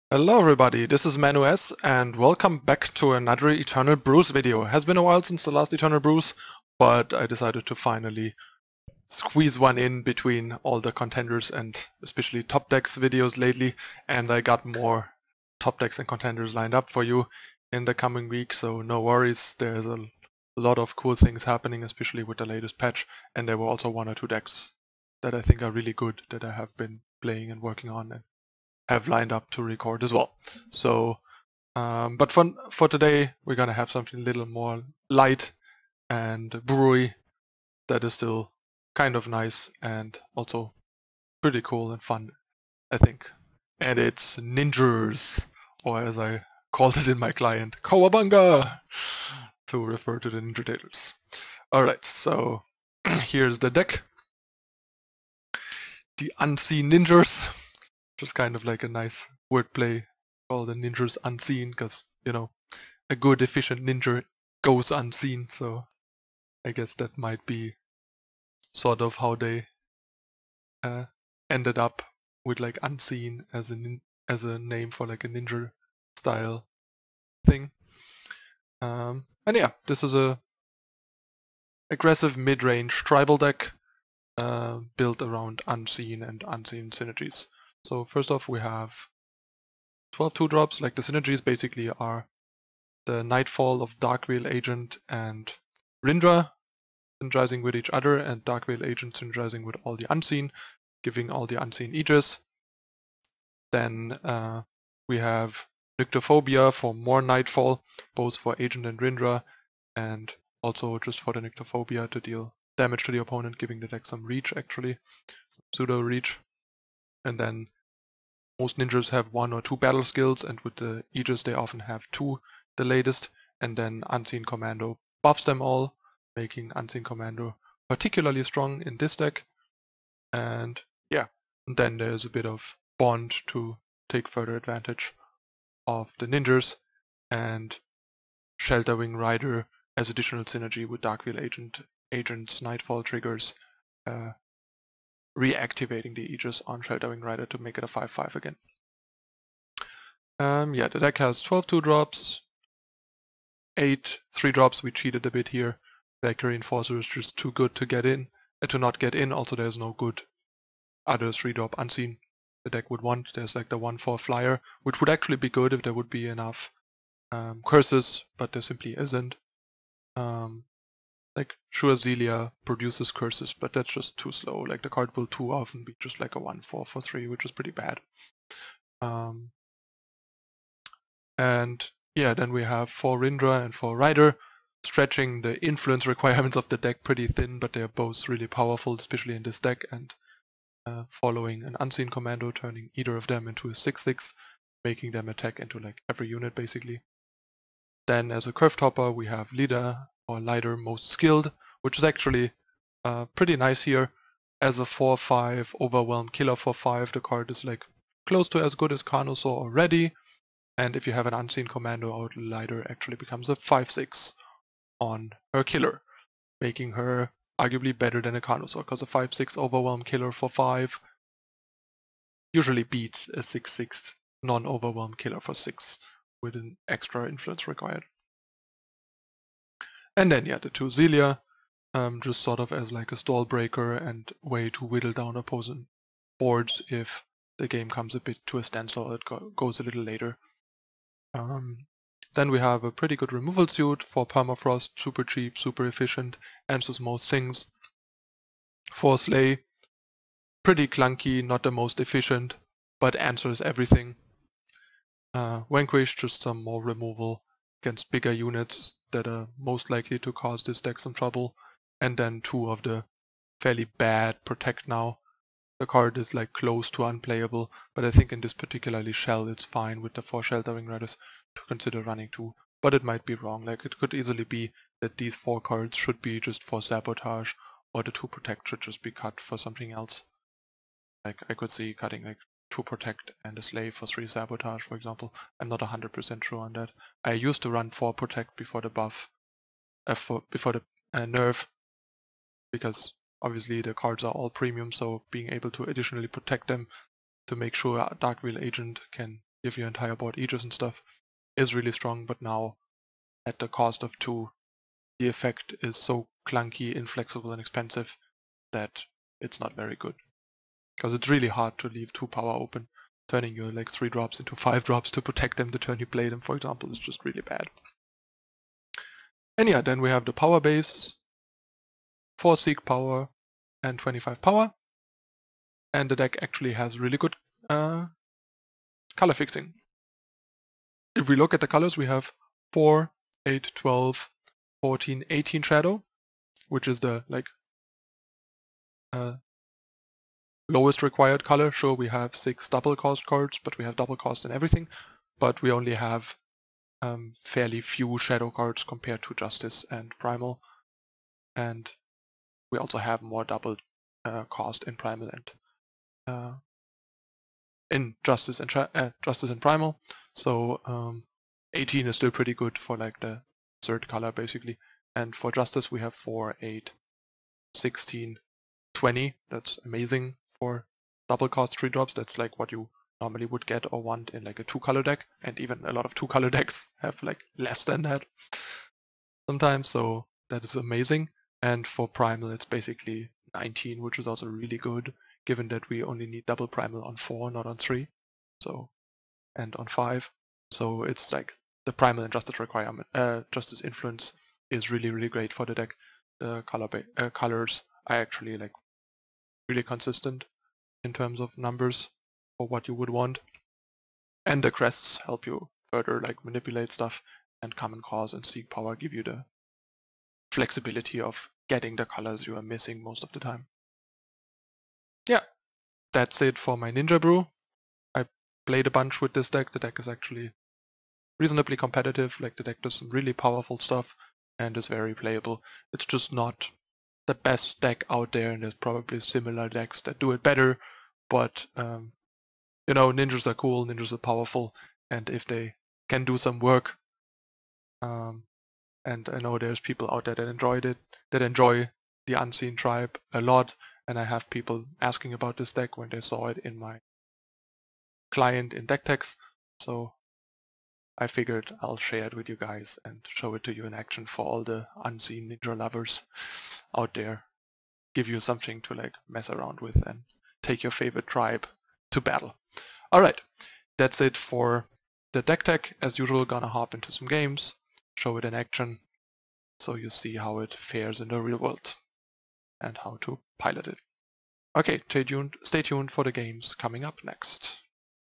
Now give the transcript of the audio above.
Hello everybody, this is Manu-S and welcome back to another Eternal Brews video. It has been a while since the last Eternal Brews, but I decided to finally squeeze one in between all the contenders and especially top decks videos lately, and I got more top decks and contenders lined up for you in the coming week, so no worries, there's a lot of cool things happening, especially with the latest patch, and there were also one or two decks that I think are really good that I have been playing and working on and have lined up to record as well. So, but for today, we're gonna have something a little more light and brewery that is still kind of nice and also pretty cool and fun, I think. And it's ninjas, or as I called it in my client, COWABUNGA, to refer to the Ninja Turtles. Alright, so here's the deck. The Unseen Ninjas. Just kind of like a nice wordplay, call the ninjas unseen, because, you know, a good efficient ninja goes unseen, so I guess that might be sort of how they ended up with like unseen as a name for like a ninja style thing. And yeah, this is a aggressive mid-range tribal deck built around unseen and unseen synergies. So first off we have 12 2-drops, like the synergies basically are the Nightfall of Darkveil Agent and Rindra synergizing with each other, and Darkveil Agent synergizing with all the Unseen, giving all the Unseen Aegis. Then we have Nyctophobia for more Nightfall, both for Agent and Rindra, and also just for the Nyctophobia to deal damage to the opponent, giving the deck some reach actually, some pseudo reach. And then most ninjas have 1 or 2 battle skills, and with the Aegis they often have 2, the latest, and then Unseen Commando buffs them all, making Unseen Commando particularly strong in this deck. And yeah, and then there's a bit of Bond to take further advantage of the ninjas, and Shelterwing Rider as additional synergy with Darkveil Agent's Nightfall triggers, reactivating the Aegis on Shelterwing Rider to make it a 5/5 again. Yeah, the deck has 12 2-drops, 8 3-drops, we cheated a bit here. Valkyrie Enforcer is just too good to get in, to not get in. Also there's no good other 3-drop unseen the deck would want. There's like the 1/4 flyer, which would actually be good if there would be enough curses, but there simply isn't. Like sure, Zelia produces curses, but that's just too slow. Like the card will too often be just like a 1/4 for 3, which is pretty bad. And yeah, then we have 4 Rindra and 4 Rider, stretching the influence requirements of the deck pretty thin, but they are both really powerful, especially in this deck, and following an Unseen Commando, turning either of them into a 6/6, making them attack into like every unit basically. Then as a curve topper we have Lida, or Lida Most Skilled, which is actually pretty nice here. As a 4/5 overwhelm killer for 5, the card is like close to as good as Carnosaur already. And if you have an Unseen Commando out, Lida actually becomes a 5/6 on her killer, making her arguably better than a Carnosaur, because a 5/6 overwhelm killer for 5 usually beats a 6/6 non-overwhelm killer for 6 with an extra influence required. And then yeah, the 2 Zelia, just sort of as like a stall breaker and way to whittle down opposing boards if the game comes a bit to a standstill, it goes a little later. Then we have a pretty good removal suit for Permafrost, super cheap, super efficient, answers most things. For Slay, pretty clunky, not the most efficient, but answers everything. Vanquish, just some more removal against bigger units that are most likely to cause this deck some trouble. And then 2 of the fairly bad Protect Now. The card is like close to unplayable, but I think in this particularly shell it's fine with the 4 Shelterwing Riders to consider running 2. But it might be wrong, like it could easily be that these 4 cards should be just for Sabotage, or the 2 Protect should just be cut for something else. Like I could see cutting like 2 Protect and a Slay for 3 Sabotage, for example. I'm not 100% sure on that. I used to run 4 Protect before the buff, before the nerf, because obviously the cards are all premium, so being able to additionally protect them to make sure Darkveil Agent can give your entire board Aegis and stuff, is really strong, but now at the cost of 2, the effect is so clunky, inflexible, and expensive that it's not very good. Because it's really hard to leave 2 power open. Turning your like 3 drops into 5 drops to protect them the turn you play them, for example, is just really bad. And yeah, then we have the power base, 4 Seek power and 25 power. And the deck actually has really good color fixing. If we look at the colors, we have 4, 8, 12, 14, 18 shadow, which is the like lowest required color. Sure, we have 6 double cost cards, but we have double cost in everything. But we only have fairly few shadow cards compared to Justice and Primal. And we also have more double cost in Primal and in Justice and Primal. So 18 is still pretty good for like the 3rd color basically. And for Justice we have 4, 8, 16, 20. That's amazing for double cost 3 drops. That's like what you normally would get or want in like a 2-color deck, and even a lot of 2-color decks have like less than that sometimes, so that is amazing. And for Primal it's basically 19, which is also really good, given that we only need double Primal on 4, not on 3, so, and on 5. So it's like the Primal and Justice requirement, Justice influence is really, really great for the deck. The colors are actually like really consistent in terms of numbers for what you would want. And the crests help you further like manipulate stuff, and Common Cause and Seek Power give you the flexibility of getting the colors you are missing most of the time. Yeah, that's it for my Ninja Brew. I played a bunch with this deck. The deck is actually reasonably competitive. Like, the deck does some really powerful stuff and is very playable. It's just not the best deck out there, and there's probably similar decks that do it better, but you know, ninjas are cool, ninjas are powerful, and if they can do some work, and I know there's people out there that enjoy the Unseen Tribe a lot, and I have people asking about this deck when they saw it in my client in deck text, so I figured I'll share it with you guys and show it to you in action for all the Unseen Ninja lovers out there. Give you something to like mess around with and take your favorite tribe to battle. Alright, that's it for the deck tech. As usual, gonna hop into some games, show it in action, so you see how it fares in the real world and how to pilot it. Okay, stay tuned for the games coming up next.